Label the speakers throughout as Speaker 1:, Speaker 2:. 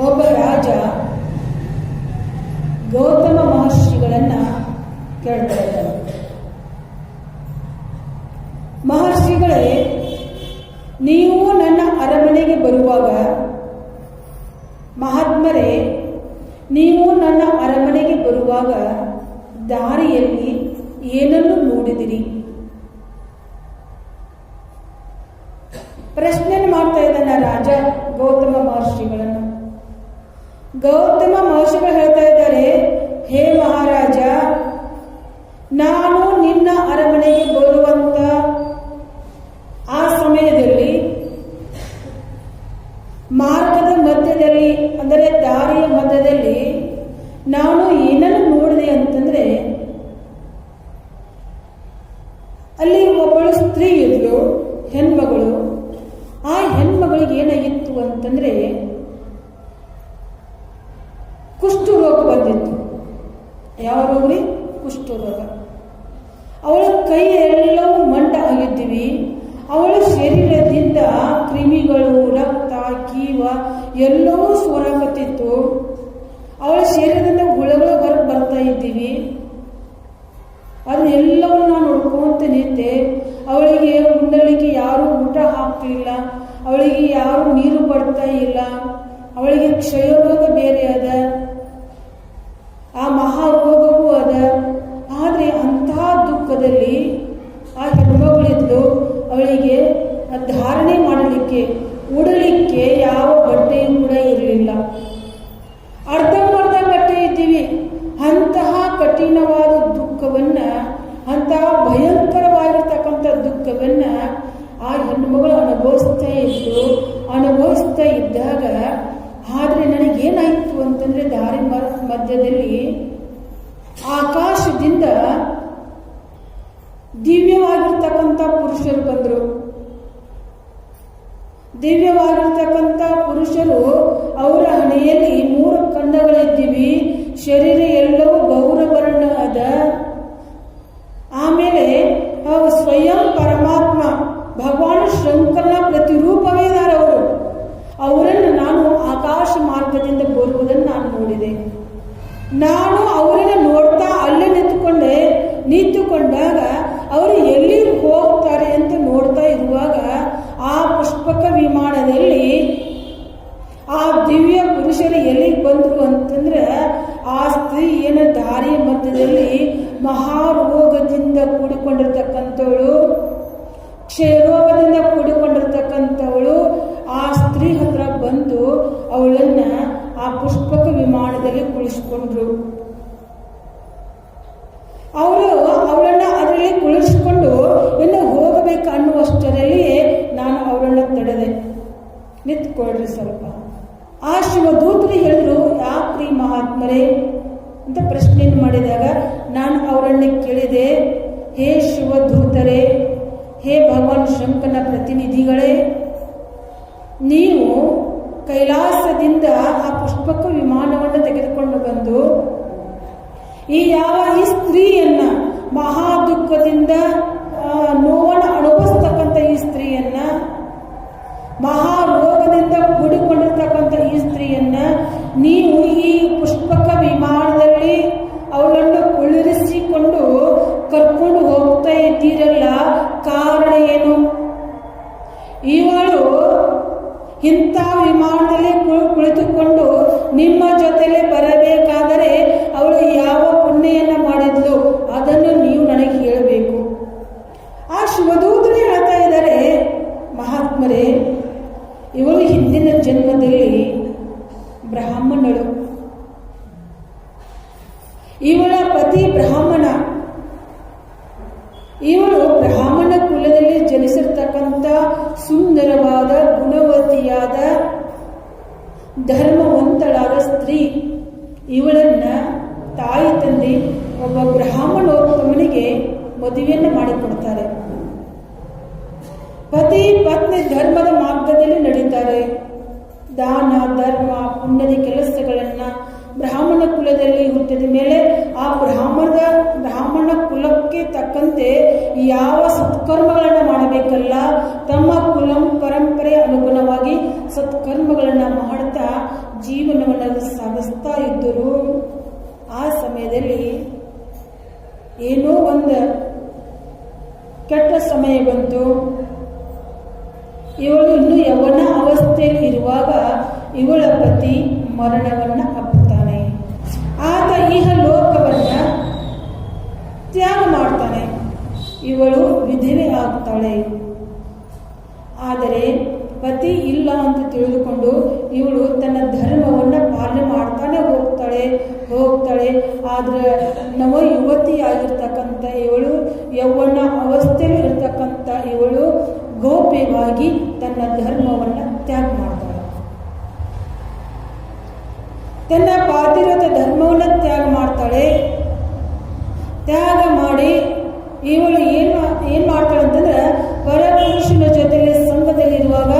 Speaker 1: ಒಬ್ಬ ರಾಜ ಗೌತಮ ಮಹರ್ಷಿಗಳನ್ನ ಕೇಳ್ತಾ ಇದ್ದಾನೆ. ಮಹರ್ಷಿಗಳೇ, ನೀವು ನನ್ನ ಅರಮನೆಗೆ ಬರುವಾಗ, ಮಹಾತ್ಮರೇ, ನೀವು ನನ್ನ ಅರಮನೆಗೆ ಬರುವಾಗ ದಾರಿಯಲ್ಲಿ ಏನನ್ನು ನೋಡಿದಿರಿ? ಪ್ರಶ್ನೆಯನ್ನು ಮಾಡ್ತಾ ಇದ್ದಾನೆ ರಾಜ ಗೌತಮ ಮಹರ್ಷಿಗಳನ್ನು. ಗೌತಮ ಮಹರ್ಷಿಗಳು ಹೇಳ್ತಾ ಇದ್ದಾರೆ, ಹೇ ಮಹಾರಾಜ, ನಾನು ನಿನ್ನ ಅರಮನೆಗೆ ಬರುವಂತ ಆ ಸಮಯದಲ್ಲಿ ಮಾರ್ಗದ ಮಧ್ಯದಲ್ಲಿ, ಅಂದರೆ ದಾರಿಯ ಮಧ್ಯದಲ್ಲಿ ನಾನು ಏನನ್ನು ನೋಡಿದೆ ಅಂತಂದ್ರೆ, ಅಲ್ಲಿ ಒಬ್ಬಳು ಸ್ತ್ರೀ ಇದ್ಲು, ಹೆಣ್ಮಗಳು. ಆ ಹೆಣ್ಮಗಳಿಗೆ ಏನಾಗಿತ್ತು ಅಂತಂದ್ರೆ ಕುಷ್ಠರೋಗ ಬಂದಿತ್ತು. ಯಾವ ರೋಗ ರೀ? ಕುಷ್ಠರೋಗ. ಅವಳ ಕೈ ಎಲ್ಲವೂ ಮಂಡ ಆಗಿದ್ದೀವಿ. ಅವಳ ಶರೀರದಿಂದ ಕ್ರಿಮಿಗಳು, ರಕ್ತ, ಕೀವ ಎಲ್ಲವೂ ಸೋರಾಕತ್ತಿತ್ತು. ಅವಳ ಶರೀರದಿಂದ ಹುಳಗಳು ಹೊರಗೆ ಬರ್ತಾ ಇದ್ದೀವಿ. ಅದನ್ನೆಲ್ಲವನ್ನು ನಾನು ನೋಡ್ಕೊಂತ ನಿಂತೆ. ಅವಳಿಗೆ ಉಣ್ಣಲಿಕ್ಕೆ ಯಾರು ಊಟ ಹಾಕ್ತಿಲ್ಲ, ಅವಳಿಗೆ ಯಾರು ನೀರು ಪಡ್ತಾ ಇಲ್ಲ, ಅವಳಿಗೆ ಕ್ಷಯರೋಗ ಬೇರೆ ಅದ, ಆ ಮಹಾರೋಗವೂ ಅದ. ಆದರೆ ಅಂತಹ ದುಃಖದಲ್ಲಿ ಆ ಹೆಣ್ಮಗಳಿದ್ದು ಅವಳಿಗೆ ಧಾರಣೆ ಮಾಡಲಿಕ್ಕೆ, ಉಡಲಿಕ್ಕೆ ಯಾವ ಬಟ್ಟೆಯೂ ಕೂಡ ಇರಲಿಲ್ಲ. ಅರ್ಧಂಬರ್ಧ ಬಟ್ಟೆ ಇದ್ದೀವಿ. ಅಂತಹ ಕಠಿಣವಾದ ದುಃಖವನ್ನ, ಅಂತಹ ಭಯಂಕರವಾಗಿರ್ತಕ್ಕಂಥ ದುಃಖವನ್ನ ಆ ಹೆಣ್ಣುಮಗಳು ಅನುಭವಿಸ್ತಾ ಇದ್ದಾಗ, ಆದರೆ ನನಗೇನಾಯಿತು ಅಂತಂದ್ರೆ, ದಾರಿ ಮಧ್ಯದಲ್ಲಿ ಆಕಾಶದಿಂದ ದಿವ್ಯವಾಗಿರ್ತಕ್ಕಂಥ ಪುರುಷರು ಬಂದರು. ದಿವ್ಯವಾಗಿರ್ತಕ್ಕಂಥ ಪುರುಷರು, ಅವರ ಹಣೆಯಲ್ಲಿ 3 ಕಣ್ಣುಗಳಿದ್ದೀವಿ, ಶರೀರ ಎಲ್ಲವೂ ಗೌರವರ್ಣ ಅದ. ಆಮೇಲೆ ಸ್ವಯಂ ಪರಮಾತ್ಮ ಭಗವಾನ್ ಶಂಕರನ ಪ್ರತಿರೂಪವೇ ಇದ್ದಾರೆ ಅವರು. ಅವರನ್ನು ನಾನು ಆಕಾಶ ಮಾರ್ಗದಿಂದ ಬರುವುದನ್ನು ನಾನು ನೋಡಿದೆ. ನಾನು ಅವರನ್ನು ನೋಡ್ತಾ ಅಲ್ಲೇ ನಿಂತುಕೊಂಡಾಗ ಅವರು ಎಲ್ಲಿ ಹೋಗ್ತಾರೆ ಅಂತ ನೋಡ್ತಾ ಇರುವಾಗ, ಆ ಪುಷ್ಪಕ ವಿಮಾನದಲ್ಲಿ ಆ ದಿವ್ಯ ಪುರುಷರು ಎಲ್ಲಿಗೆ ಬಂದರು ಅಂತಂದ್ರೆ, ಆ ಸ್ತ್ರೀ ಏನ ದಾರಿಯ ಮಧ್ಯದಲ್ಲಿ ಮಹಾರೋಗದಿಂದ ಕೂಡಿಕೊಂಡಿರ್ತಕ್ಕಂಥವಳು, ಕ್ಷಯರೋಗದಿಂದ ಕೂಡಿಕೊಂಡಿರ್ತಕ್ಕಂಥವಳು ಆ ಸ್ತ್ರೀ ಹತ್ರ ಬಂದು ಅವಳನ್ನ ಆ ಪುಷ್ಪಕ ವಿಮಾನದಲ್ಲಿ ಕುಳಿಸ್ಕೊಂಡ್ರು. ಅವಳನ್ನ ಅದರಲ್ಲಿ ಕುಳಿಸ್ಕೊಂಡು ಇನ್ನು ಹೋಗಬೇಕು ಅನ್ನುವಷ್ಟರಲ್ಲಿಯೇ ನಾನು ಅವಳನ್ನ ತಡೆದೆ. ನಿಂತ್ಕೊಳ್ರಿ ಸ್ವಲ್ಪ. ಆ ಶಿವದೂತರು ಹೇಳಿದ್ರು, ಯಾಕ್ರಿ ಮಹಾತ್ಮರೇ ಅಂತ ಪ್ರಶ್ನೆಯನ್ನು ಮಾಡಿದಾಗ ನಾನು ಅವರನ್ನು ಕೇಳಿದೆ, ಹೇ ಶಿವದೂತರೇ, ಹೇ ಭಗವಾನ್ ಶಂಕರನ ಪ್ರತಿನಿಧಿಗಳೇ, ನೀವು ಕೈಲಾಸದಿಂದ ಆ ಪುಷ್ಪಕ ವಿಮಾನವನ್ನು ತೆಗೆದುಕೊಂಡು ಬಂದು ಈ ಸ್ತ್ರೀಯನ್ನ, ಮಹಾ ದುಃಖದಿಂದ ನೋವನ್ನು ಅನುಭವಿಸ್ತಕ್ಕಂಥ ಈ ಸ್ತ್ರೀಯನ್ನ, ಮಹಾರೋಗದಿಂದ ಕೂಡಿಕೊಂಡಿರ್ತಕ್ಕಂಥ ಈ ಸ್ತ್ರೀಯನ್ನ ನೀವು ಈ ಪುಷ್ಪಕ ವಿಮಾನದಲ್ಲಿ ಅವಳನ್ನು ಕುಳ್ಳಿರಿಸಿಕೊಂಡು ಕರ್ಕೊಂಡು ಹೋಗ್ತಾ ಇದ್ದೀರಲ್ಲ, ಕಾರಣ ಏನು? ಇವಳು ಇಂಥ ವಿಮಾನದಲ್ಲಿ ಕುಳಿತುಕೊಂಡು ನಿಮ್ಮ ಜೊತೆಲೆ ಬರಬೇಕಾದರೆ ಅವಳು ಯಾವ ಪುಣ್ಯವನ್ನು ಮಾಡಿದ್ಲು ಅದನ್ನು ನೀವು ನನಗೆ ಹೇಳಬೇಕು. ಆ ಶಿವದೂತರೇ ಹೇಳ್ತಾ ಇದ್ದಾರೆ, ಮಹಾತ್ಮರೇ, ಇವಳು ಹಿಂದಿನ ಜನ್ಮದಲ್ಲಿ ಬ್ರಾಹ್ಮಣಳು, ಇವಳ ಪತಿ ಬ್ರಾಹ್ಮಣ, ಇವಳು ಬ್ರಾಹ್ಮಣ ಕುಲದಲ್ಲಿ ಜನಿಸಿರ್ತಕ್ಕಂಥ ಸುಂದರವಾದ, ಗುಣವತಿಯಾದ, ಧರ್ಮವಂತಳಾದ ಸ್ತ್ರೀ. ಇವಳನ್ನ ತಾಯಿ ತಂದೆ ಒಬ್ಬ ಬ್ರಾಹ್ಮಣೋತ್ತಮನಿಗೆ ಮದುವೆಯನ್ನು ಮಾಡಿಕೊಡ್ತಾರೆ. ಪತಿ ಪತ್ನಿ ಧರ್ಮದ ಮಾರ್ಗದಲ್ಲಿ ನಡೀತಾರೆ. ದಾನ ಧರ್ಮ ಪುಣ್ಯದ ಕೆಲಸಗಳನ್ನ ಬ್ರಾಹ್ಮಣ ಕುಲದಲ್ಲಿ ಹುಟ್ಟಿದ ಮೇಲೆ ಆ ಬ್ರಾಹ್ಮಣ ಕುಲಕ್ಕೆ ತಕ್ಕಂತೆ ಯಾವ ಸತ್ಕರ್ಮಗಳನ್ನು ಮಾಡಬೇಕಲ್ಲ, ತಮ್ಮ ಕುಲ ಪರಂಪರೆ ಅನುಗುಣವಾಗಿ ಸತ್ಕರ್ಮಗಳನ್ನು ಮಾಡ್ತಾ ಜೀವನವನ್ನು ಸಾಗಿಸ್ತಾ ಇದ್ದರು. ಆ ಸಮಯದಲ್ಲಿ ಏನೋ ಒಂದು ಕೆಟ್ಟ ಸಮಯ ಬಂತು. ಇವಳು ಇನ್ನೂ ಯೌವನ ಅವಸ್ಥೆಯಲ್ಲಿ ಇರುವಾಗ ಇವಳ ಪತಿ ಮರಣವನ್ನು ಅಪ್ಪುತ್ತಾನೆ. ಆತ ಇಹ ಲೋಕವನ್ನ ತ್ಯಾಗ ಮಾಡ್ತಾನೆ. ಇವಳು ವಿಧವೆ ಆಗ್ತಾಳೆ. ಆದರೆ ಪತಿ ಇಲ್ಲ ಅಂತ ತಿಳಿದುಕೊಂಡು ಇವಳು ತನ್ನ ಧರ್ಮವನ್ನು ಪಾಲನೆ ಮಾಡ್ತಾನೆ ಹೋಗ್ತಾಳೆ. ಆದ್ರೆ ನವ ಯುವತಿಯಾಗಿರ್ತಕ್ಕಂಥ ಇವಳು, ಯೌವನ ಅವಸ್ಥೆಯಲ್ಲಿ ಇರ್ತಕ್ಕಂಥ ಇವಳು ಗೌಪ್ಯವಾಗಿ ತನ್ನ ಧರ್ಮವನ್ನು ತ್ಯಾಗ ಮಾಡ್ತಾಳೆ. ತನ್ನ ಪಾತಿರತ ಧರ್ಮವನ್ನು ತ್ಯಾಗ ಮಾಡ್ತಾಳೆ. ತ್ಯಾಗ ಮಾಡಿ ಇವಳು ಏನ್ ಮಾಡ್ತಾಳೆ ಅಂತಂದ್ರೆ, ಪರಪುರುಷನ ಜೊತೆಲಿ ಸಂಘದಲ್ಲಿರುವಾಗ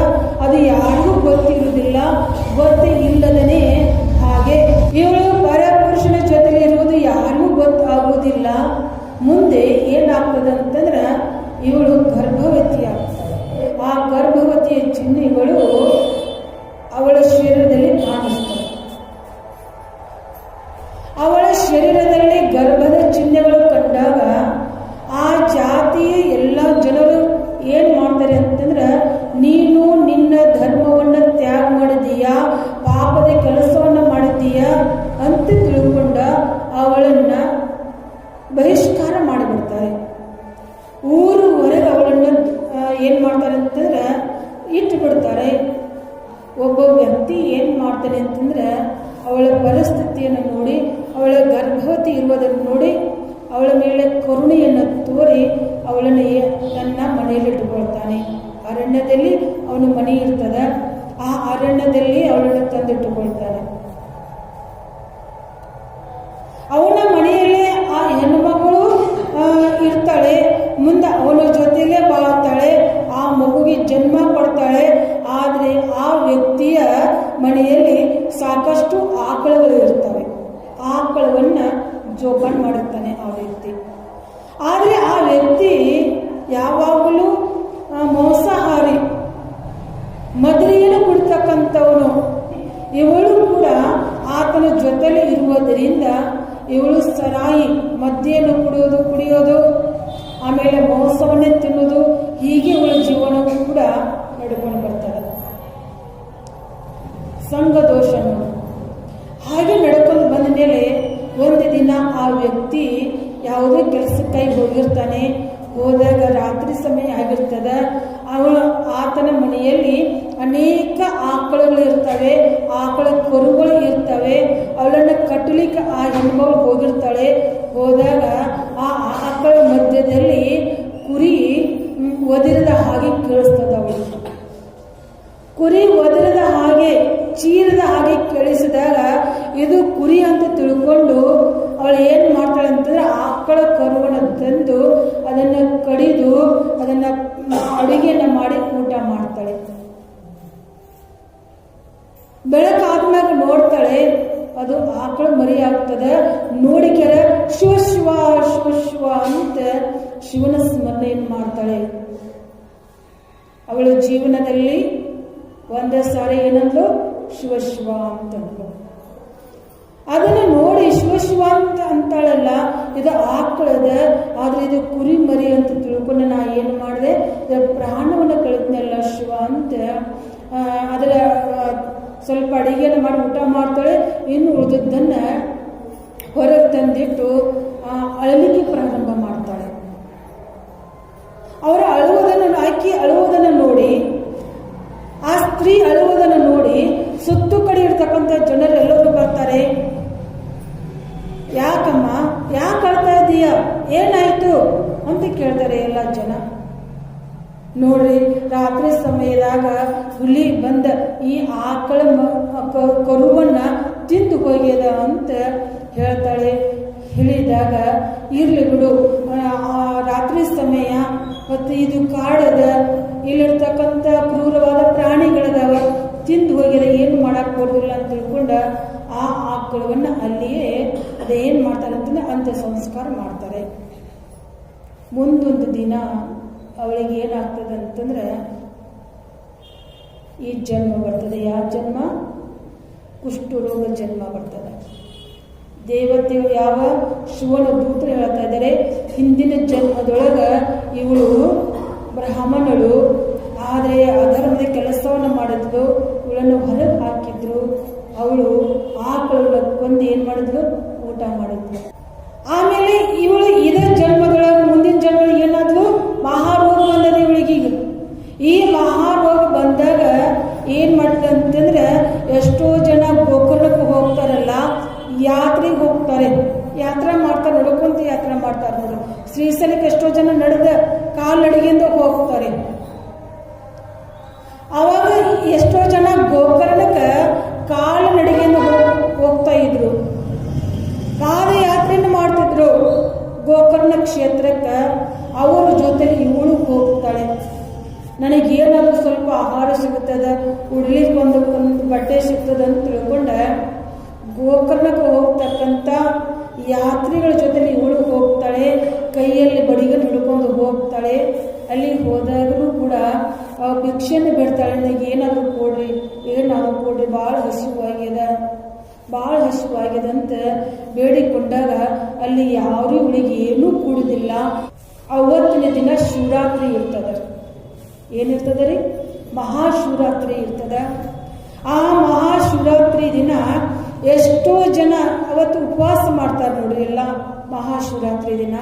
Speaker 1: ಅದು ಯಾರಿಗೂ ಗೊತ್ತಿರುವುದಿಲ್ಲ. ಗೊತ್ತೇ ಇಲ್ಲದನೇ ಹಾಗೆ ಇವಳು ಪರಪುರುಷನ ಜೊತೆಲಿ ಇರುವುದು ಯಾರಿಗೂ ಗೊತ್ತಾಗುವುದಿಲ್ಲ. ಮುಂದೆ ಏನಾಗ್ತದೆ ಅಂತಂದ್ರೆ ಇವಳು ಗರ್ಭವತಿ ಆಗ್ತಾಳೆ. ಆ ಗರ್ಭವತಿಯ ಚಿಹ್ನೆಗಳು ಅವಳ ಶರೀರದಲ್ಲಿ ಕಾಣಿಸ್ತವೆ. ಅವಳ ಶರೀರದಲ್ಲಿ ಗರ್ಭದ ಚಿಹ್ನೆಗಳು ಕಂಡಾಗ ಆ ಜಾತಿಯ ಎಲ್ಲ ಜನರು ಏನ್ ಮಾಡ್ತಾರೆ ಅಂತಂದ್ರೆ, ನೀನು ನಿನ್ನ ಧರ್ಮವನ್ನು ತ್ಯಾಗ ಮಾಡಿದೀಯಾ, ಪಾಪದ ಕೆಲಸವನ್ನ ಮಾಡಿದೀಯಾ ಅಂತ ತಿಳ್ಕೊಂಡ ಅವಳನ್ನ ಬಹಿಷ್ಕಾರ ಮಾಡಿಬಿಡ್ತಾರೆ. ಊರು ಹೊರಗೆ ಅವಳನ್ನು ಏನ್ ಮಾಡ್ತಾರೆ ಅಂತಂದ್ರೆ ಇಟ್ಟು ಬಿಡ್ತಾರೆ. ಒಬ್ಬ ವ್ಯಕ್ತಿ ಏನ್ ಮಾಡ್ತಾನೆ ಅಂತಂದ್ರೆ, ಅವಳ ಪರಿಸ್ಥಿತಿಯನ್ನು ನೋಡಿ, ಅವಳ ಗರ್ಭವತಿ ಇರುವುದನ್ನು ನೋಡಿ ಅವಳ ಮೇಲೆ ಕರುಣೆಯನ್ನು ತೋರಿ ಅವಳನ್ನು ತನ್ನ ಮನೆಯಲ್ಲಿ ಇಟ್ಟುಕೊಳ್ತಾನೆ. ಅರಣ್ಯದಲ್ಲಿ ಅವನ ಮನೆ ಇರ್ತದ, ಆ ಅರಣ್ಯದಲ್ಲಿ ಅವಳನ್ನು ತಂದಿಟ್ಟುಕೊಳ್ತಾನೆ. ಅವನ ಮನೆಯಲ್ಲೇ ಆ ಹೆಣ್ಣುಮಗಳು ಇರ್ತಾಳೆ. ಮುಂದೆ ಅವನ ಜೊತೆಯಲ್ಲೇ ಬಾಳ್ತಾಳೆ. ಆ ಮಗುಗೆ ಜನ್ಮ ಕೊಡ್ತಾಳೆ. ಆದರೆ ಆ ವ್ಯಕ್ತಿಯ ಮನೆಯಲ್ಲಿ ಸಾಕಷ್ಟು ಆಕಳುಗಳು ಇರ್ತವೆ. ಆಕಳವನ್ನ ಜೋಪಾನ ಮಾಡುತ್ತಾನೆ ಆ ವ್ಯಕ್ತಿ. ಆದರೆ ಆ ವ್ಯಕ್ತಿ ಯಾವಾಗಲೂ ಮಾಂಸಾಹಾರಿ, ಮದುವೆಯನ್ನು ಕೊಡ್ತಕ್ಕಂಥವನು. ಇವಳು ಕೂಡ ಆತನ ಜೊತೆಲಿ ಇರುವುದರಿಂದ ಇವಳು ಸರಾಯಿ, ಮದ್ಯವನ್ನು ಕುಡಿಯೋದು, ಆಮೇಲೆ ಮಾಂಸವನ್ನೇ ತಿನ್ನೋದು, ಹೀಗೆ ಇವಳ ಜೀವನವೂ ಕೂಡ ನಡ್ಕೊಂಡು ಬರ್ತಾರೆ. ಸಂಘ ದೋಷ ಹಾಗೆ ನಡ್ಕೊಂಡು ಬಂದ ಮೇಲೆ ಒಂದು ದಿನ ಆ ವ್ಯಕ್ತಿ ಯಾವುದೇ ಕೆಲಸಕ್ಕಾಗಿ ಹೋಗಿರ್ತಾನೆ. ಹೋದಾಗ ರಾತ್ರಿ ಸಮಯ ಆಗಿರ್ತದ. ಆತನ ಮನೆಯಲ್ಲಿ ಅನೇಕ ಆಕಳುಗಳು ಇರ್ತವೆ, ಆಕಳ ಕರುಗಳು ಇರ್ತವೆ. ಅವಳನ್ನು ಕಟ್ಟಲಿಕ್ಕೆ ಆ ಹೆಣ್ಮಗಳು ಹೋಗಿರ್ತಾಳೆ. ಹೋದಾಗ ಆ ಆಕಳ ಮಧ್ಯದಲ್ಲಿ ಕುರಿ ಒದಿರದ ಹಾಗೆ ಕೇಳಿಸ್ತದ. ಅವಳು ಕುರಿ ಒದರದ ಹಾಗೆ, ಚೀರದ ಹಾಗೆ ಕೇಳಿಸಿದಾಗ ಇದು ಕುರಿ ಅಂತ ತಿಳ್ಕೊಂಡು ಅವಳು ಏನು ಮಾಡ್ತಾಳೆ ಅಂತಂದ್ರೆ, ಆಕಳ ಕರುವನ್ನು ತಂದು ಅದನ್ನು ಕಡಿದು ಅದನ್ನು ಅಡುಗೆಯನ್ನು ಮಾಡಿ ಊಟ ಮಾಡ್ತಾಳೆ. ಬೆಳಕಾದ್ಮ್ಯಾಗ ನೋಡ್ತಾಳೆ, ಅದು ಆಕಳ ಮರಿ ಆಗ್ತದೆ. ನೋಡಿಕೆರೆ ಶಿವ ಶಿವ ಶಿವ ಶಿವ ಅಂತ ಶಿವನ ಸ್ಮರಣೆಯನ್ನು ಮಾಡ್ತಾಳೆ. ಅವಳ ಜೀವನದಲ್ಲಿ ಒಂದೇ ಸಾರಿ ಏನಂದ್ಲು, ಶಿವ ಶಿವ ಅಂತಂದ್ಲು. ಅದನ್ನು ನೋಡಿ ಶಿವ ಶಿವ ಅಂತಾಳಲ್ಲ, ಇದು ಆಕಳದ, ಆದ್ರೆ ಇದು ಕುರಿ ಮರಿ ಅಂತ ತಿಳ್ಕೊಂಡು ನಾ ಏನು ಮಾಡಿದೆ, ಇದರ ಪ್ರಾಣವನ್ನು ಕಳೆದ್ನಲ್ಲ ಶಿವ ಅಂತ. ಅದರ ಸ್ವಲ್ಪ ಅಡಿಗೆಯನ್ನು ಮಾಡಿ ಊಟ ಮಾಡ್ತಾಳೆ. ಇನ್ನು ಉಳಿದದ್ದನ್ನು ಹೊರಗೆ ತಂದಿಟ್ಟು ಅಳಲಿಕ್ಕೆ ಪ್ರಾರಂಭ ಮಾಡ್ತಾಳೆ. ಅವರ ಅಳುವುದನ್ನು ನೋಡಿ, ಆ ಸ್ತ್ರೀ ಅಳುವುದನ್ನು ನೋಡಿ ಸುತ್ತು ಕಡೆ ಇರ್ತಕ್ಕಂಥ ಜನರೆಲ್ಲರೂ ಬರ್ತಾರೆ. ಯಾಕಮ್ಮ, ಯಾಕೆ ಅಳ್ತಾ ಇದ್ದೀಯ, ಏನಾಯ್ತು ಅಂತ ಕೇಳ್ತಾರೆ ಎಲ್ಲ ಜನ. ನೋಡ್ರಿ, ರಾತ್ರಿ ಸಮಯದಾಗ ಹುಲಿ ಬಂದ ಈ ಆಕಳ ಕರುವನ್ನ ತಿಂದು ಹೋಗ್ಯದ ಅಂತ ಹೇಳ್ತಾಳೆ. ಹೇಳಿದಾಗ ಇರ್ಲಿ ಬಿಡು, ರಾತ್ರಿ ಸಮಯ ಮತ್ತು ಇದು ಕಾಡದ, ಇಲ್ಲಿರ್ತಕ್ಕಂಥ ಕ್ರೂರವಾದ ಪ್ರಾಣಿಗಳದಾವ, ತಿಂದು ಹೋಗ್ಯದ, ಏನು ಮಾಡಕ್ ಬರೋದಿಲ್ಲ ಅಂತ ತಿಳ್ಕೊಂಡ ಆ ಆಕಳವನ್ನು ಅಲ್ಲಿಯೇ ಅದೇನು ಮಾಡ್ತಾರೆ ಅಂತಂದ್ರೆ ಅಂತ್ಯ ಸಂಸ್ಕಾರ ಮಾಡ್ತಾರೆ. ಮುಂದೊಂದು ದಿನ ಅವಳಿಗೆ ಏನಾಗ್ತದೆ ಅಂತಂದ್ರೆ ಈ ಜನ್ಮ ಬರ್ತದೆ. ಯಾವ ಜನ್ಮ? ಕುಷ್ಠರೋಗ ಜನ್ಮ ಬರ್ತದೆ. ದೇವತೆಗಳು ಯಾವ ಶಿವನ ದೂತರು ಹೇಳ್ತಾ ಇದ್ದಾರೆ, ಹಿಂದಿನ ಜನ್ಮದೊಳಗ ಇವಳು ಬ್ರಾಹ್ಮಣಳು, ಆದರೆ ಅಧರ್ಮದ ಕೆಲಸವನ್ನು ಮಾಡಿದ್ಲು, ಇವಳನ್ನು ಹೊರಗೆ ಹಾಕಿದ್ರು. ಅವಳು ಆಕಳನ್ನ ಕೊಂದು ಏನು ಮಾಡಿದ್ಲು, ಊಟ ಮಾಡಿದ್ಲು. ಆಮೇಲೆ ಇವಳು ಇದೇ ಜನ್ಮದೊಳಗೆ ಮುಂದಿನ ಜನ್ಮದೊಳಗೆ ಏನಾದ್ಲು, ಮಹಾರೋಗ ಬಂದದ ಇವಳಿಗೆ. ಈ ಮಹಾರೋಗ ಬಂದಾಗ ಏನ್ ಮಾಡಿದ್ಲು ಅಂತಂದ್ರೆ, ಎಷ್ಟೋ ಜನ ಗೋಕರ್ಣಕ್ಕೆ ಹೋಗ್ತಾರಲ್ಲ, ಯಾತ್ರೆಗೆ ಹೋಗ್ತಾರೆ, ಯಾತ್ರೆ ಮಾಡ್ತಾರೆ, ನಡ್ಕೊಂತ ಯಾತ್ರೆ ಮಾಡ್ತಾರೆ ನೋಡು. ಶ್ರೀಶೈಲಕ್ಕೆ ಎಷ್ಟೋ ಜನ ನಡೆದ ಕಾಲ್ನಡಿಗೆಯಿಂದ ಹೋಗ್ತಾರೆ. ಅವಾಗ ಎಷ್ಟೋ ಜನ ಗೋಕರ್ಣಕ್ಕೆ ಕಾಲ್ನಡಿಗೆಯಿಂದ ಹೋಗ್ತಾ ಇದ್ರು, ಪಾದಯಾತ್ರೆಯನ್ನು ಮಾಡ್ತಿದ್ರು ಗೋಕರ್ಣ ಕ್ಷೇತ್ರಕ್ಕೆ. ಅವರ ಜೊತೆಲಿ ಇವಳು ಹೋಗ್ತಾಳೆ. ನನಗೇನಾದ್ರೂ ಸ್ವಲ್ಪ ಆಹಾರ ಸಿಗುತ್ತದೆ, ಉಡ್ಲಿಕ್ಕೆ ಒಂದು ಬಟ್ಟೆ ಸಿಗ್ತದೆ ಅಂತ ತಿಳ್ಕೊಂಡೆ ಗೋಕರ್ಣಕ್ಕೆ ಹೋಗ್ತಕ್ಕಂಥ ಯಾತ್ರಿಗಳ ಜೊತೆಲಿ ಇವಳು ಹೋಗ್ತಾಳೆ. ಕೈಯಲ್ಲಿ ಬಡಿಗನ್ನು ಹಿಡ್ಕೊಂಡು ಹೋಗ್ತಾಳೆ. ಅಲ್ಲಿ ಹೋದಾಗಲೂ ಕೂಡ ಭಿಕ್ಷೆಯನ್ನು ಬಿಡ್ತಾಳೆ. ನನಗೆ ಏನಾದರೂ ಕೊಡ್ರಿ, ಏನಾದರೂ ಕೊಡ್ರಿ, ಭಾಳ ಹಸಿವಾಗಿದೆ ಅಂತ ಬೇಡಿಕೊಂಡಾಗ ಅಲ್ಲಿ ಯಾರೂ ಇವಳಿಗೆ ಏನೂ ಕೂಡುದಿಲ್ಲ. ಅವತ್ತಿನ ದಿನ ಶಿವರಾತ್ರಿ ಇರ್ತದೆ. ಏನಿರ್ತದೆ ರೀ? ಮಹಾಶಿವರಾತ್ರಿ ಇರ್ತದೆ. ಆ ಮಹಾಶಿವರಾತ್ರಿ ದಿನ ಎಷ್ಟೋ ಜನ ಅವತ್ತು ಉಪವಾಸ ಮಾಡ್ತಾರೆ ನೋಡಿ. ಎಲ್ಲ ಮಹಾಶಿವರಾತ್ರಿ ದಿನ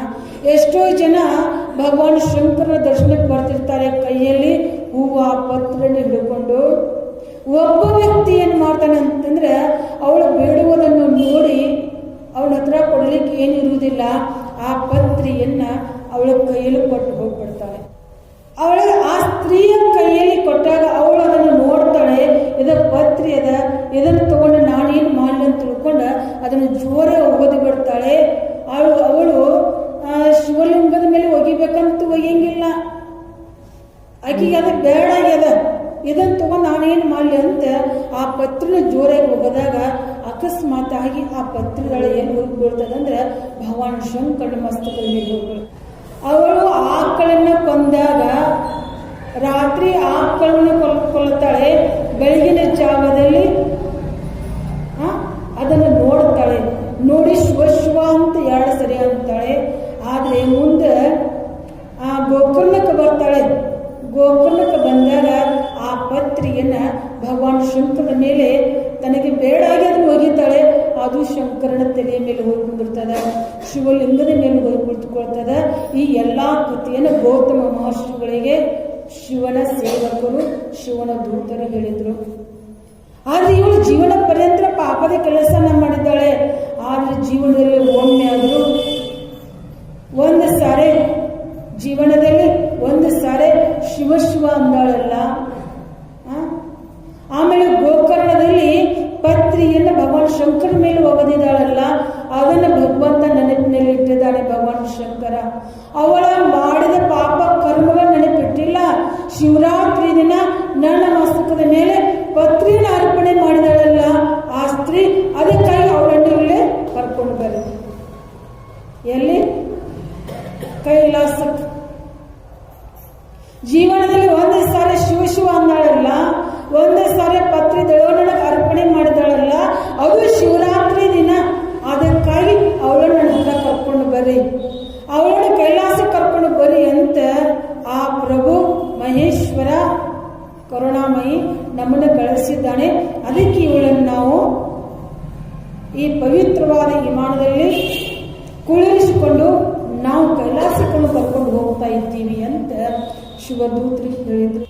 Speaker 1: ಎಷ್ಟೋ ಜನ ಭಗವಾನ್ ಶಂಕರನ ದರ್ಶನಕ್ಕೆ ಬರ್ತಿರ್ತಾರೆ, ಕೈಯಲ್ಲಿ ಹೂವು ಪತ್ರನ ಹಿಡ್ಕೊಂಡು. ಒಬ್ಬ ವ್ಯಕ್ತಿ ಏನು ಮಾಡ್ತಾನೆ ಅಂತಂದ್ರೆ, ಅವಳು ಬೇಡುವುದನ್ನು ನೋಡಿ ಅವಳ ಹತ್ರ ಕೊಡ್ಲಿಕ್ಕೆ ಏನಿರುವುದಿಲ್ಲ, ಆ ಪತ್ರಿಯನ್ನ ಅವಳ ಕೈಯಲ್ಲಿ ಕೊಟ್ಟು ಹೋಗ್ಬಿಡ್ತಾಳೆ. ಅವಳಿಗೆ ಆ ಸ್ತ್ರೀಯ ಕೈಯಲ್ಲಿ ಕೊಟ್ಟಾಗ ಅವಳು ಅದನ್ನು ನೋಡ್ತಾಳೆ, ಇದು ಪತ್ರಿ ಅದ, ಇದನ್ನು ತಗೊಂಡು ನಾನೇನು ಮಾಡಲಿ ಅಂತ ತಿಳ್ಕೊಂಡು ಅದನ್ನು ಜೋರೇ ಒಗೆದು ಬಿಡ್ತಾಳೆ. ಅವಳು ಶಿವಲಿಂಗದ ಮೇಲೆ ಒಗಿಬೇಕಂತ ಒಯ್ಯಂಗಿಲ್ಲ. ಆಕೆಗೆ ಅದು ಬೇಡ ಆಗ್ಯದ, ಇದನ್ನು ತಗೊಂಡು ನಾನೇನು ಮಾಡಲಿ ಅಂತ ಆ ಪತ್ರಿನ ಜೋರಾಗಿ ಒಗೆದಾಗ ಅಕಸ್ಮಾತ್ ಆಗಿ ಆ ಪತ್ರಿಗಳ ಏನು ಹೋಗಿ ಬೀಳ್ತದಂದ್ರೆ ಭಗವಾನ್ ಶಂಕರನ ಮಸ್ತಕದ ಮೇಲೆ ಹೋಗ್ಬಿಡ್ತಾಳೆ. ಅವಳು ಆಕಳನ್ನ ಕೊಂದಾಗ ರಾತ್ರಿ ಆಕಳನ್ನು ಕೊಲ್ತಾಳೆ. ಬೆಳಗಿನ ಜಾವದಲ್ಲಿ ಅದನ್ನು ನೋಡ್ತಾಳೆ. ನೋಡಿ ಶಿವ ಅಂತ 2 ಸರಿ ಅಂತಾಳೆ. ಆದರೆ ಮುಂದೆ ಗೋಕರ್ಣಕ್ಕೆ ಬರ್ತಾಳೆ. ಗೋಕರ್ಣಕ್ಕೆ ಬಂದಾಗ ಆ ಪತ್ರಿಯನ್ನ ಭಗವಾನ್ ಶಂಕರನ ಮೇಲೆ ತನಗೆ ಬೇಡಾಗಿ ಅದನ್ನು ಒಗಿತಾಳೆ. ಅದು ಶಂಕರನ ತಲೆಯ ಮೇಲೆ ಹೋಗಿ ಕುಂದಿರ್ತದ, ಶಿವಲಿಂಗದ ಮೇಲೆ ಹೋಗಿ ಕುಳಿತುಕೊಳ್ತದ. ಈ ಎಲ್ಲಾ ಕಥೆಯನ್ನು ಗೌತಮ ಮಹರ್ಷಿಗಳಿಗೆ ಶಿವನ ಸೇವಕರು, ಶಿವನ ದೂತರು ಹೇಳಿದ್ರು. ಆದ್ರೆ ಇವಳು ಜೀವನ ಪರ್ಯಂತ ಪಾಪದ ಕೆಲಸನ ಮಾಡಿದ್ದಾಳೆ. ಆದ್ರೆ ಜೀವನದಲ್ಲಿ ಒಮ್ಮೆ ಆದರೂ ಒಂದು ಸಾರೆ ಜೀವನದಲ್ಲಿ ಒಂದು ಸಾರೆ ಶಿವ ಅಂದಾಳಲ್ಲ. ಆಮೇಲೆ ಗೋಕರ್ಣದಲ್ಲಿ ಪತ್ರಿಯನ್ನು ಭಗವಾನ್ ಶಂಕರ ಮೇಲೆ ಒಗೆದಿದ್ದಾಳಲ್ಲ, ಅದನ್ನು ಭಗವಂತ ನೆನಪಿನಲ್ಲಿ ಇಟ್ಟಿದ್ದಾನೆ ಭಗವಾನ್ ಶಂಕರ. ಅವಳ ಮಾಡಿದ ಪಾಪ ಕರ್ಮಗಳ ನೆನಪಿಟ್ಟಿಲ್ಲ. ಶಿವರಾತ್ರಿ ದಿನ ನನ್ನ ಮಸ್ತಕದ ಮೇಲೆ ಪತ್ರಿಯನ್ನು ಅರ್ಪಣೆ ಮಾಡಿದಳಲ್ಲ ಆ ಸ್ತ್ರೀ, ಅದಕ್ಕಾಗಿ ಅವಳನ್ನು ಇಲ್ಲೇ ಕರ್ಕೊಂಡು ಬರ. ಎಲ್ಲಿ? ಕೈಲಾಸಕ್ಕೆ. ಜೀವನದಲ್ಲಿ ಒಂದು ಸಾರಿ ಶಿವ ಅಂದಾಳಲ್ಲ, ಒಂದು ಸಾರಿ ಪತ್ರಿ ದೇವರೊಳಗೆ ಅರ್ಪಣೆ ಮಾಡಿದಾಳಲ್ಲ, ಅದು ಶಿವರಾತ್ರಿ ದಿನ. ಅದಕ್ಕಾಗಿ ಅವಳನ್ನು ನನ್ನ ಹತ್ರ ಕರ್ಕೊಂಡು ಬರ್ರಿ, ಅವಳನ್ನು ಕೈಲಾಸಕ್ಕೆ ಕರ್ಕೊಂಡು ಬರ್ರಿ ಅಂತ ಆ ಪ್ರಭು ಮಹೇಶ್ವರ ಕರುಣಾಮಯಿ ನಮ್ಮನ್ನು ಕಳಿಸಿದ್ದಾನೆ. ಅದಕ್ಕೆ ಇವಳನ್ನು ನಾವು ಈ ಪವಿತ್ರವಾದ ವಿಮಾನದಲ್ಲಿ ಕುಳ್ಳಿರಿಸಿಕೊಂಡು ನಾವು ಕೈಲಾಸವನ್ನು ಕರ್ಕೊಂಡು ಹೋಗ್ತಾ ಇದ್ದೀವಿ ಅಂತ ಶಿವದೂತರು ಹೇಳಿದ್ರು.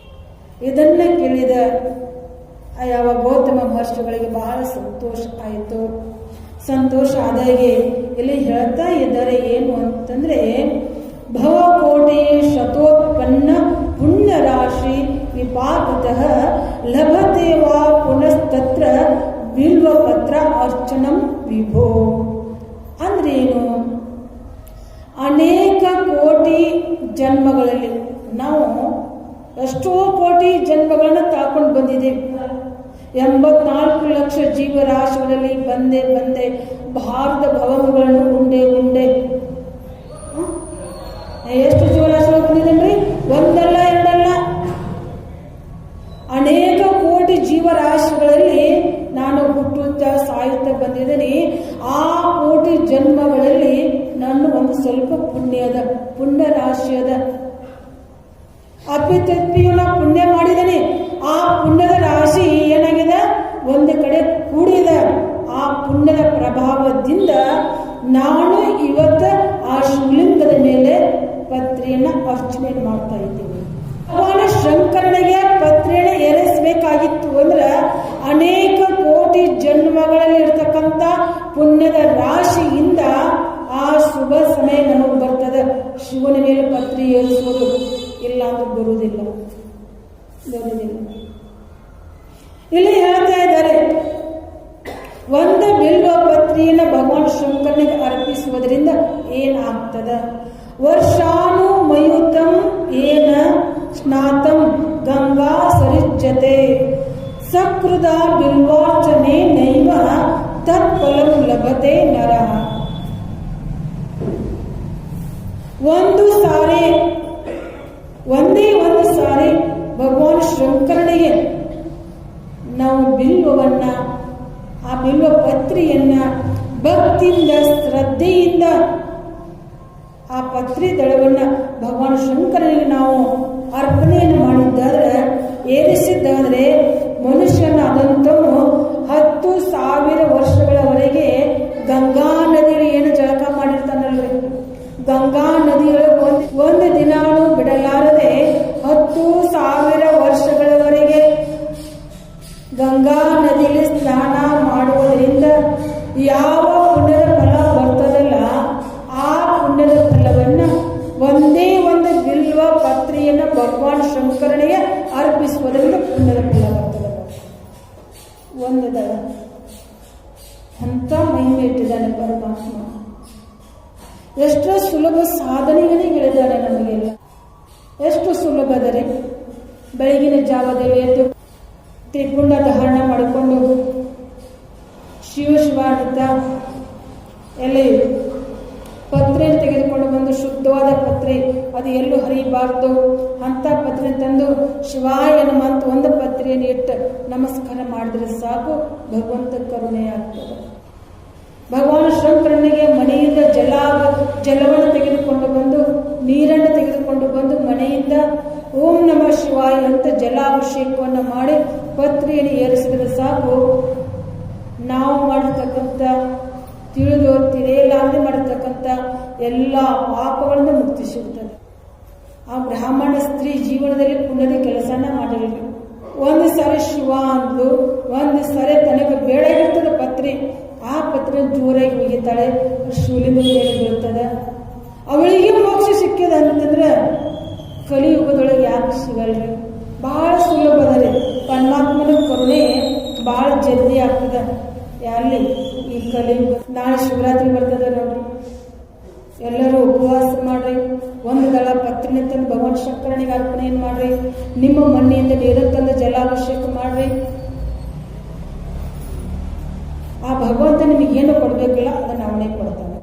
Speaker 1: ಇದನ್ನ ಕೇಳಿದ ಯಾವ ಗೌತಮ ಮಹರ್ಷಿಗಳಿಗೆ ಬಹಳ ಸಂತೋಷ ಆಯಿತು. ಸಂತೋಷ ಆದಾಗೆ ಇಲ್ಲಿ ಹೇಳ್ತಾ ಇದ್ದಾರೆ ಏನು ಅಂತಂದ್ರೆ, ಭವಕೋಟಿ ಶತೋತ್ಪನ್ನ ಪುಣ್ಯ ರಾಶಿ ವಿಪಾಕತಃ ಲಭತೆ ವಾ ಪುನಸ್ತತ್ರ ಬಿಲ್ವಪತ್ರ ಅರ್ಚನಂ ವಿಭೋ. ಅಂದ್ರೇನು? ಅನೇಕ ಕೋಟಿ ಜನ್ಮಗಳಲ್ಲಿ ನಾವು ಎಷ್ಟೋ ಕೋಟಿ ಜನ್ಮಗಳನ್ನ ತಾಕೊಂಡು ಬಂದಿದ್ದೇವೆ. 84 ಲಕ್ಷ ಜೀವರಾಶಿಗಳಲ್ಲಿ ಬಂದೆ ಭಾರತ ಭವನಗಳನ್ನು ಉಂಡೆ ಎಷ್ಟು ಜೀವರಾಶಿಗಳು ಬಂದಿದ್ದೇನ್ರಿ? ಒಂದಲ್ಲ ಎರಡಲ್ಲ, ಅನೇಕ ಕೋಟಿ ಜೀವರಾಶಿಗಳಲ್ಲಿ ನಾನು ಹುಟ್ಟುವುದು ಸಾಯುತ್ತಾ ಬಂದಿದ್ದೀನಿ. ಆ ಕೋಟಿ ಜನ್ಮಗಳಲ್ಲಿ ನಾನು ಒಂದು ಸ್ವಲ್ಪ ಪುಣ್ಯ ರಾಶಿ ಅದ. ಅಪ್ಪಿತಪ್ಪಿಯು ನಾ ಪುಣ್ಯ ಮಾಡಿದ್ದೀನಿ. ಆ ಪುಣ್ಯದ ರಾಶಿ ಏನಾಗಿದೆ, ಒಂದು ಕಡೆ ಕೂಡಿದೆ. ಆ ಪುಣ್ಯದ ಪ್ರಭಾವದಿಂದ ನಾನು ಇವತ್ತು ಆ ಶಿವಲಿಂಗದ ಮೇಲೆ ಪತ್ರಿಯನ್ನ ಅರ್ಚನೆ ಮಾಡ್ತಾ ಇದ್ದೀನಿ. ಭಗವಾನ ಶಂಕರನಿಗೆ ಪತ್ರಿಯನ್ನು ಏರಿಸಬೇಕಾಗಿತ್ತು ಅಂದ್ರೆ ಅನೇಕ ಕೋಟಿ ಜನ್ಮಗಳಲ್ಲಿ ಇರ್ತಕ್ಕಂಥ ಪುಣ್ಯದ ರಾಶಿಯಿಂದ ಆ ಶುಭ ಸಮಯ ನಮಗೆ ಬರ್ತದೆ ಶಿವನ ಮೇಲೆ ಪತ್ರಿ ಏರಿಸುವುದು. ಇಲ್ಲ ಅಂದ್ರೆ ಬರುವುದಿಲ್ಲ. ಇಲ್ಲಿ ಹೇಳ್ತಾ ಇದ್ದಾರೆ, ಒಂದು ಬಿಲ್ವ ಪತ್ರಿಯನ್ನು ಭಗವಾನ್ ಶಂಕರನಿಗೆ ಅರ್ಪಿಸುವುದರಿಂದ ಏನಾಗ್ತದ, ವರ್ಷಾನುಮಯುತಂ ಏನ ಸ್ನಾತಂ ಗಂಗಾ ಸರಿಜ್ಯತೆ ಸಕೃದ ಬಿಲ್ವಾರ್ಚನೆ ನೈವ ತತ್ಫಲಂ ಲಭತೆ ನರಃ. ಒಂದೇ ಒಂದು ಸಾರಿ ಭಗವಾನ್ ಶಂಕರನಿಗೆ ನಾವು ಬಿಲ್ವವನ್ನ, ಆ ಬಿಲ್ವ ಪತ್ರಿಯನ್ನ ಭಕ್ತಿಯಿಂದ ಶ್ರದ್ಧೆಯಿಂದ ಆ ಪತ್ರಿ ದಳವನ್ನ ಭಗವಾನ್ ಶಂಕರನಿಗೆ ನಾವು ಅರ್ಪಣೆಯನ್ನು ಮಾಡಿದ್ದಾದ್ರೆ, ಏರಿಸಿದ್ದಾದ್ರೆ ಮನುಷ್ಯನ ಅದಂತವೂ 10,000 ವರ್ಷಗಳವರೆಗೆ ಗಂಗಾ ನದಿಯಲ್ಲಿ ಏನು ಜಳಕ ಮಾಡಿರ್ತಾನಲ್ರಿ, ಗಂಗಾ ನದಿಯೊಳಗೆ ಒಂದು ದಿನಾನು ಬಿಡಲಾರದೆ 10,000 ವರ್ಷಗಳವರೆಗೆ ಗಂಗಾ ನದಿಯಲ್ಲಿ ಸ್ನಾನ ಮಾಡುವುದರಿಂದ ಯಾವ ಪುಣ್ಯದ ಫಲ ಬರ್ತದಲ್ಲ, ಆ ಪುಣ್ಯದ ಫಲವನ್ನ ಒಂದೇ ಒಂದು ಬಿಲ್ವ ಪತ್ರಿಯನ್ನು ಭಗವಾನ್ ಶಂಕರನಿಗೆ ಅರ್ಪಿಸುವುದರಿಂದ ಪುಣ್ಯದ ಫಲ ಬರ್ತದೆ. ಒಂದು ದಳ ಅಂತ ಮಹಿಮೆ ಇಟ್ಟಿದ್ದಾನೆ ಪರಮಾತ್ಮ. ಎಷ್ಟೋ ಸುಲಭ ಸಾಧನೆಗಳೇ ಹೇಳಿದ್ದಾನೆ ನಮಗೆಲ್ಲ. ಎಷ್ಟು ಸುಲಭದರೆ ಬೆಳಗಿನ ಜಾವದಲ್ಲಿ ಎದ್ದು ತ್ರಿಪುಂಡ ಧಾರಣ ಮಾಡಿಕೊಂಡು ಶಿವ ಅಂತ ಎಲ್ಲಿ ಪತ್ರೆಯನ್ನು ತೆಗೆದುಕೊಂಡು ಬಂದು ಶುದ್ಧವಾದ ಪತ್ರೆ, ಅದು ಎಲ್ಲೂ ಹರಿಬಾರ್ದು ಅಂತ ಪತ್ರೆ ತಂದು ಶಿವಾಯ ನಮಃ ಅಂತ ಒಂದು ಪತ್ರೆಯನ್ನು ಇಟ್ಟು ನಮಸ್ಕಾರ ಮಾಡಿದ್ರೆ ಸಾಕು, ಭಗವಂತ ಕರುಣೆ ಆಗ್ತದೆ. ಭಗವಾನ್ ಶಂಕರನಿಗೆ ಮನೆಯಿಂದ ಜಲವನ್ನು ತೆಗೆದುಕೊಂಡು ಬಂದು, ನೀರನ್ನು ತೆಗೆದುಕೊಂಡು ಬಂದು ಮನೆಯಿಂದ ಓಂ ನಮಃ ಶಿವಾಯ ಅಂತ ಜಲಾಭಿಷೇಕವನ್ನು ಮಾಡಿ ಪತ್ರಿಯನ್ನು ಏರಿಸಿದ್ರೆ ಸಾಕು, ನಾವು ಮಾಡಿರ್ತಕ್ಕಂಥ ತಿಳಿದು ತಿಳಿಯಲಾರದೆ ಮಾಡಿರ್ತಕ್ಕಂಥ ಎಲ್ಲ ಪಾಪಗಳಿಂದ ಮುಕ್ತಿ ಸಿಗುತ್ತದೆ. ಆ ಬ್ರಾಹ್ಮಣ ಸ್ತ್ರೀ ಜೀವನದಲ್ಲಿ ಪುಣ್ಯದ ಕೆಲಸನ ಮಾಡಿರಲಿ. ಒಂದು ಸಾರಿ ಶಿವ ಅಂದ್ಲು, ಒಂದು ಸಾರಿ ತನಗೆ ಬೇಡಾಗಿರ್ತದೆ ಪತ್ರಿ, ಆ ಪತ್ರಿ ಜೋರಾಗಿ ಮುಗಿತಾಳೆ, ಶಿವಲಿಂಗ ಮೇಲೆ ಬೀಳ್ತದೆ. ಅವಳಿಗೆ ಮೋಕ್ಷ ಸಿಕ್ಕಿದ ಅಂತಂದ್ರೆ ಕಲಿಯುಗದೊಳಗೆ ಯಾಕೆ ಸಿಗಲ್ರಿ? ಬಹಳ ಸುಲಭ ಅದರಿ. ಪರಮಾತ್ಮನ ಕರುಣೆ ಬಹಳ ಜಲ್ದಿ ಆಗ್ತದೆ. ಅಲ್ಲಿ ಈ ಕಲಿಯುಗ ನಾಳೆ ಶಿವರಾತ್ರಿ ಬರ್ತದೆ ನೋಡ್ರಿ, ಎಲ್ಲರೂ ಉಪವಾಸ ಮಾಡ್ರಿ, ಒಂದು ದಳ ಪತ್ರಿನ ತಂದು ಭಗವಾನ್ ಶಂಕರನಿಗೆ ಅರ್ಪಣೆಯನ್ನು ಮಾಡ್ರಿ, ನಿಮ್ಮ ಮಣ್ಣಿಯಿಂದ ನೀರು ತಂದು ಜಲಾಭಿಷೇಕ ಮಾಡ್ರಿ. ಆ ಭಗವಂತ ನಿಮಗೇನು ಕೊಡ್ಬೇಕಿಲ್ಲ ಅದನ್ನು ಅವನೇ ಕೊಡ್ತಾನೆ.